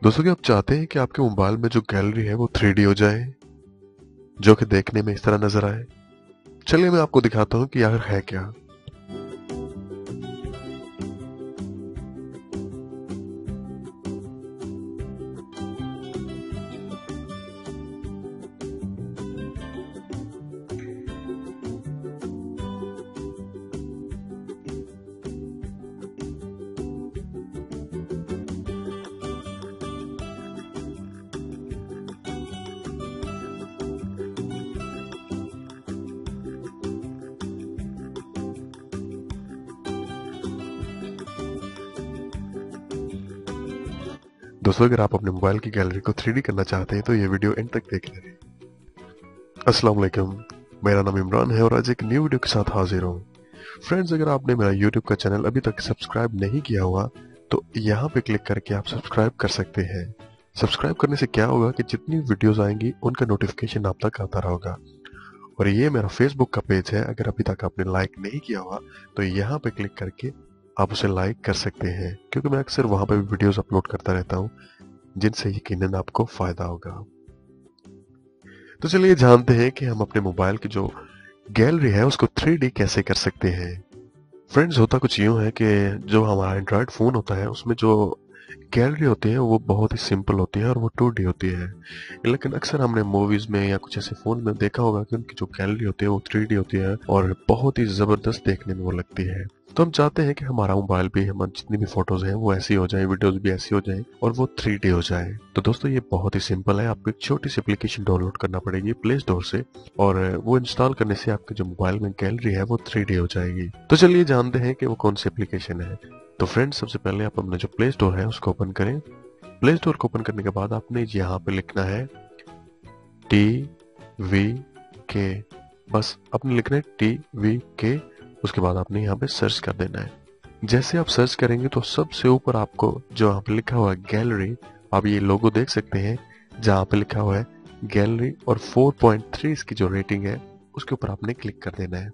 दोस्तों, क्या आप चाहते हैं कि आपके मोबाइल में जो गैलरी है वो 3D हो जाए, जो कि देखने में इस तरह नजर आए? चलिए मैं आपको दिखाता हूँ कि आखिर है क्या। दोस्तों, अगर आप अपने मोबाइल की गैलरी को 3D करना चाहते हैं तो ये वीडियो एंड तक देख लें। अस्सलाम वालेकुम, मेरा नाम इमरान है और आज एक न्यू वीडियो के साथ हाजिर हूँ। फ्रेंड्स, अगर आपने मेरा यूट्यूब का चैनल अभी तक सब्सक्राइब नहीं किया हुआ तो यहाँ पे क्लिक करके आप सब्सक्राइब कर सकते हैं। सब्सक्राइब करने से क्या होगा कि जितनी वीडियोस आएंगी उनका नोटिफिकेशन आप तक आता रहेगा। और ये मेरा फेसबुक का पेज है, अगर अभी तक आपने लाइक नहीं किया हुआ तो यहाँ पे क्लिक करके आप उसे लाइक कर सकते हैं, क्योंकि मैं अक्सर वहां पे भी वीडियोस अपलोड करता रहता हूँ जिनसे यकीनन आपको फायदा होगा। तो चलिए जानते हैं कि हम अपने मोबाइल की जो गैलरी है उसको 3D कैसे कर सकते हैं। फ्रेंड्स, होता कुछ यूं है कि जो हमारा एंड्रॉयड फोन होता है उसमें जो गैलरी होती है वो बहुत ही सिंपल होती है और वो 2D होती है। लेकिन अक्सर हमने मूवीज में या कुछ ऐसे फोन में देखा होगा कि उनकी जो गैलरी होती है वो 3D होती है और बहुत ही जबरदस्त देखने में वो लगती है। तो हम चाहते हैं कि हमारा मोबाइल भी, हमारी जितनी भी फोटोज हैं वो ऐसी हो जाए, वीडियोज भी ऐसी हो जाए और वो 3D हो जाए। तो दोस्तों, ये बहुत ही सिंपल है। आपको एक छोटी सी एप्लीकेशन डाउनलोड करना पड़ेगी प्ले स्टोर से और वो इंस्टॉल करने से आपके जो मोबाइल में गैलरी है वो 3D हो जाएगी। तो चलिए जानते हैं कि वो कौन सी एप्लीकेशन है। तो फ्रेंड्स, सबसे पहले आप अपना जो प्ले स्टोर है उसको ओपन करें। प्ले स्टोर को ओपन करने के बाद आपने यहाँ पे लिखना है TVK। बस आपने लिखना है TVK। उसके बाद आपने यहाँ पे सर्च कर देना है। जैसे आप सर्च करेंगे तो सबसे ऊपर आपको जो यहाँ पे लिखा हुआ है गैलरी, आप ये लोगो देख सकते हैं जहाँ पे लिखा हुआ है गैलरी और 4.3 इसकी जो रेटिंग है उसके ऊपर आपने क्लिक कर देना है।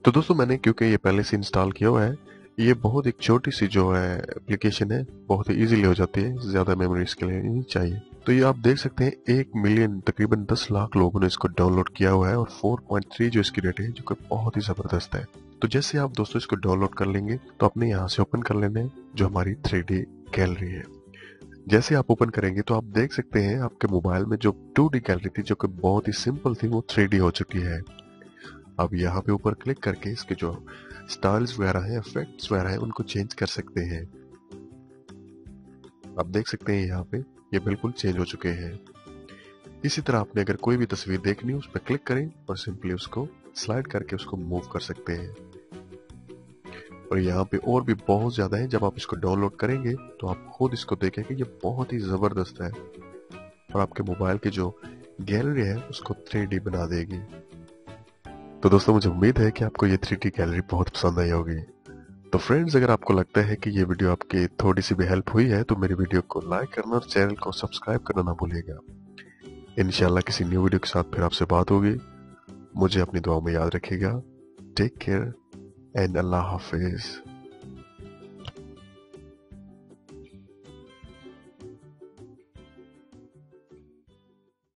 तो दोस्तों, मैंने क्योंकि ये पहले से इंस्टॉल किया हुआ है, ये बहुत एक छोटी सी जो है एप्लीकेशन है, बहुत ही इजीली हो जाती है, ज्यादा मेमोरी इसके लिए नहीं चाहिए। तो ये आप देख सकते हैं 1 मिलियन तकरीबन 10 लाख लोगों ने इसको डाउनलोड किया हुआ है और 4.3 जो इसकी रेटिंग है जो कि बहुत ही जबरदस्त है। तो जैसे आप दोस्तों इसको डाउनलोड कर लेंगे तो अपने यहाँ से ओपन कर लेना है जो हमारी 3D गैलरी है। जैसे आप ओपन करेंगे तो आप देख सकते हैं आपके मोबाइल में जो 2D गैलरी थी जो कि बहुत ही सिंपल थी वो 3D हो चुकी है। अब यहाँ पे ऊपर क्लिक करके इसके जो स्टाइल्स वगैरह हैं, इफेक्ट्स वगैरह हैं, उनको चेंज कर सकते हैं। आप देख सकते हैं यहाँ पे ये बिल्कुल चेंज हो चुके हैं। इसी तरह आपने अगर कोई भी तस्वीर देखनी हो उस पर क्लिक करें और सिंपली उसको स्लाइड करके उसको मूव कर सकते हैं। और यहाँ पे और भी बहुत ज्यादा है। जब आप इसको डाउनलोड करेंगे तो आप खुद इसको देखेंगे, ये बहुत ही जबरदस्त है और आपके मोबाइल की जो गैलरी है उसको 3D बना देगी। तो दोस्तों, मुझे उम्मीद है कि आपको ये 3D गैलरी बहुत पसंद आई होगी। तो फ्रेंड्स, अगर आपको लगता है कि ये वीडियो आपकी थोड़ी सी भी हेल्प हुई है तो मेरी वीडियो को लाइक करना और चैनल को सब्सक्राइब करना ना भूलिएगा। इंशाल्लाह किसी न्यू वीडियो के साथ फिर आपसे बात होगी। मुझे अपनी दुआओं में याद रखिएगा। Take care and Allah Hafiz.